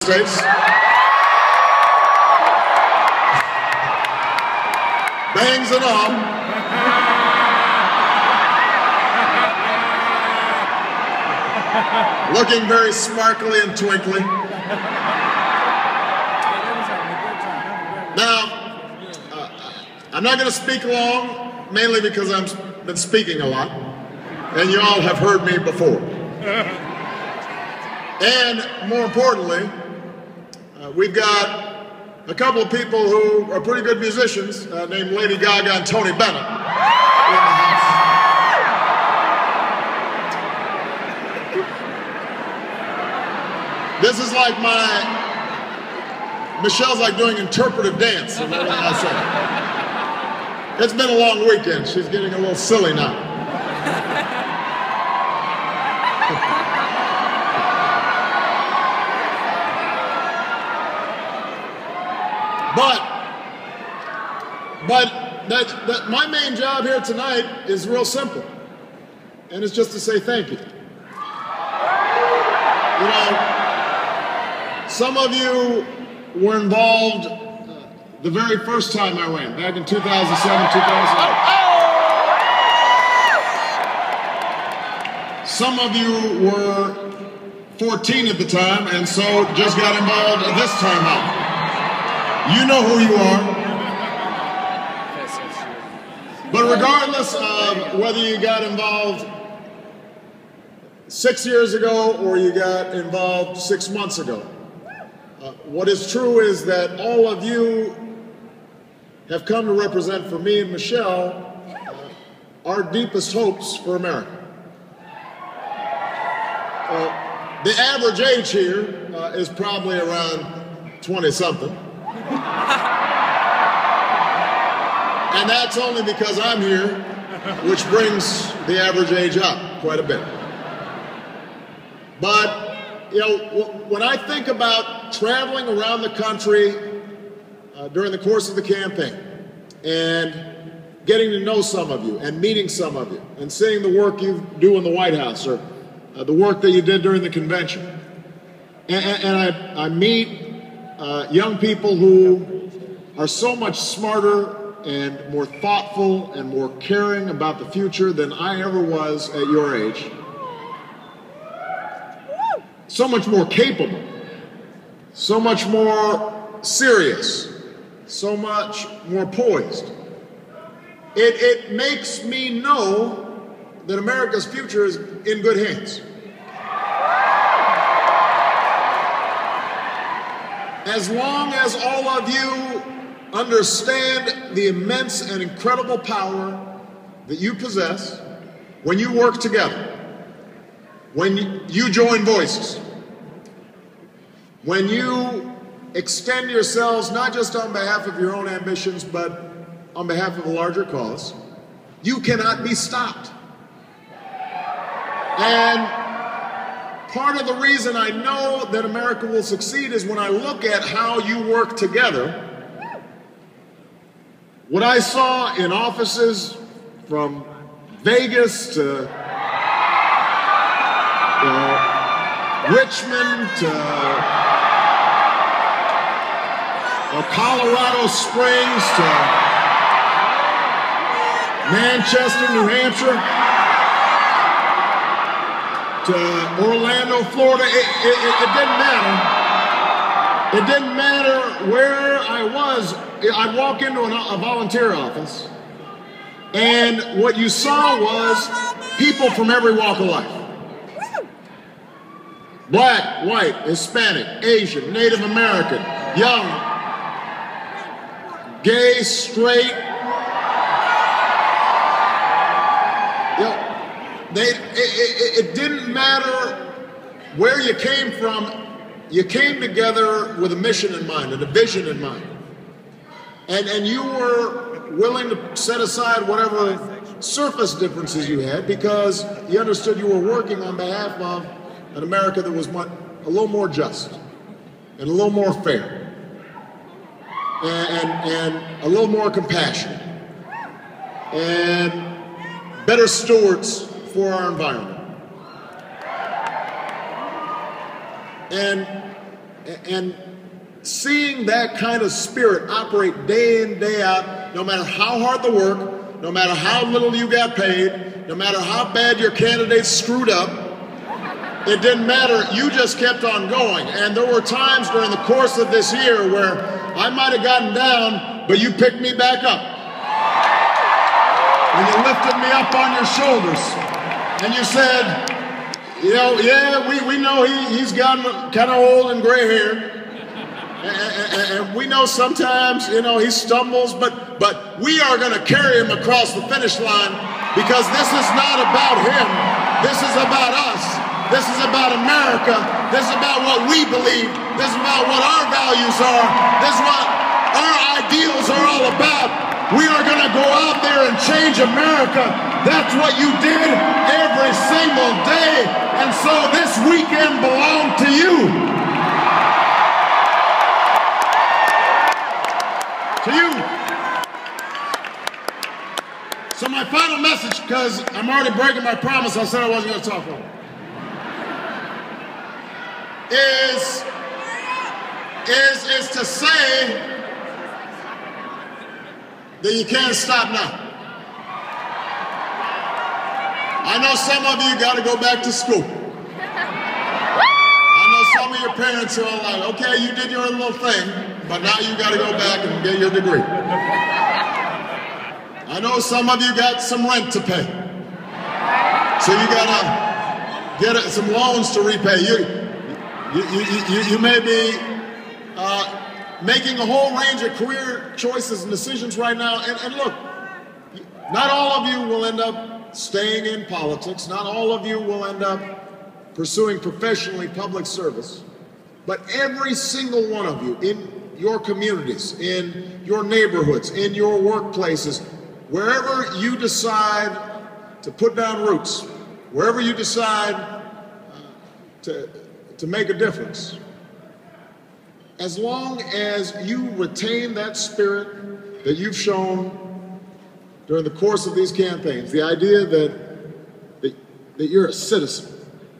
States. Bangs and all. Looking very sparkly and twinkly. Now, I'm not going to speak long, mainly because I've been speaking a lot, and you all have heard me before. And more importantly, we've got a couple of people who are pretty good musicians, named Lady Gaga and Tony Bennett, in the house. This is like Michelle's like doing interpretive dance. It's been a long weekend. She's getting a little silly now. But my main job here tonight is real simple, and it's just to say thank you. You know, some of you were involved the very first time I ran, back in 2007, 2008. Some of you were 14 at the time, and so just got involved this time out. You know who you are. But regardless of whether you got involved 6 years ago or you got involved 6 months ago, what is true is that all of you have come to represent for me and Michelle our deepest hopes for America. The average age here is probably around 20-something. And that's only because I'm here, which brings the average age up quite a bit. But, you know, when I think about traveling around the country during the course of the campaign and getting to know some of you and meeting some of you and seeing the work you do in the White House or the work that you did during the convention, and I meet young people who are so much smarter and more thoughtful and more caring about the future than I ever was at your age. So much more capable, so much more serious, so much more poised. It makes me know that America's future is in good hands. As long as all of you understand the immense and incredible power that you possess when you work together, when you join voices, when you extend yourselves not just on behalf of your own ambitions, but on behalf of a larger cause, you cannot be stopped. And part of the reason I know that America will succeed is when I look at how you work together. What I saw in offices from Vegas to Richmond to Colorado Springs to Manchester, New Hampshire to Orlando, Florida, it didn't matter. It didn't matter where I was. I'd walk into a volunteer office, and what you saw was people from every walk of life. Black, white, Hispanic, Asian, Native American, young, gay, straight. You know, it didn't matter where you came from. You came together with a mission in mind and a vision in mind. And you were willing to set aside whatever surface differences you had because you understood you were working on behalf of an America that was a little more just and a little more fair and a little more compassionate and better stewards for our environment. And And seeing that kind of spirit operate day in, day out, no matter how hard the work, no matter how little you got paid, no matter how bad your candidates screwed up, it didn't matter. You just kept on going. And there were times during the course of this year where I might have gotten down, but you picked me back up. And you lifted me up on your shoulders. And you said, you know, yeah, we know he's gotten kind of old and gray hair. And we know sometimes, you know, he stumbles, but we are going to carry him across the finish line, because this is not about him. This is about us. This is about America. This is about what we believe. This is about what our values are. This is what our ideals are all about. We are going to go out there and change America. That's what you did every single day. And so this weekend belonged to you. To you. So my final message, because I'm already breaking my promise, I said I wasn't going to talk long, is to say that you can't stop now. I know some of you got to go back to school. I know some of your parents are like, okay, you did your little thing, but now you got to go back and get your degree. I know some of you got some rent to pay. So you got to get some loans to repay. You may be making a whole range of career choices and decisions right now. And look, not all of you will end up staying in politics. Not all of you will end up pursuing professionally public service. But every single one of you in your communities, in your neighborhoods, in your workplaces, wherever you decide to put down roots, wherever you decide to make a difference, as long as you retain that spirit that you've shown during the course of these campaigns, the idea that you're a citizen,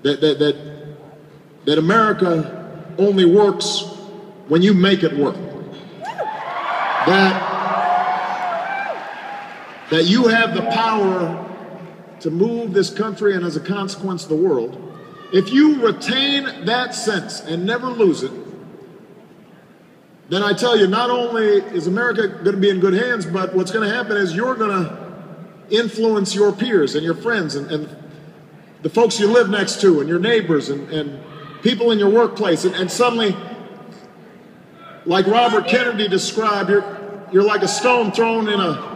that America only works when you make it work, that you have the power to move this country and, as a consequence, the world. If you retain that sense and never lose it, then I tell you, not only is America going to be in good hands, but what's going to happen is you're going to influence your peers and your friends and the folks you live next to and your neighbors and people in your workplace. And suddenly, like Robert Kennedy described, you're like a stone thrown in a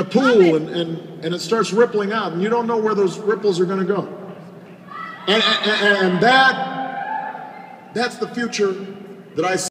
pool and it starts rippling out, and you don't know where those ripples are going to go. And that's the future that I see.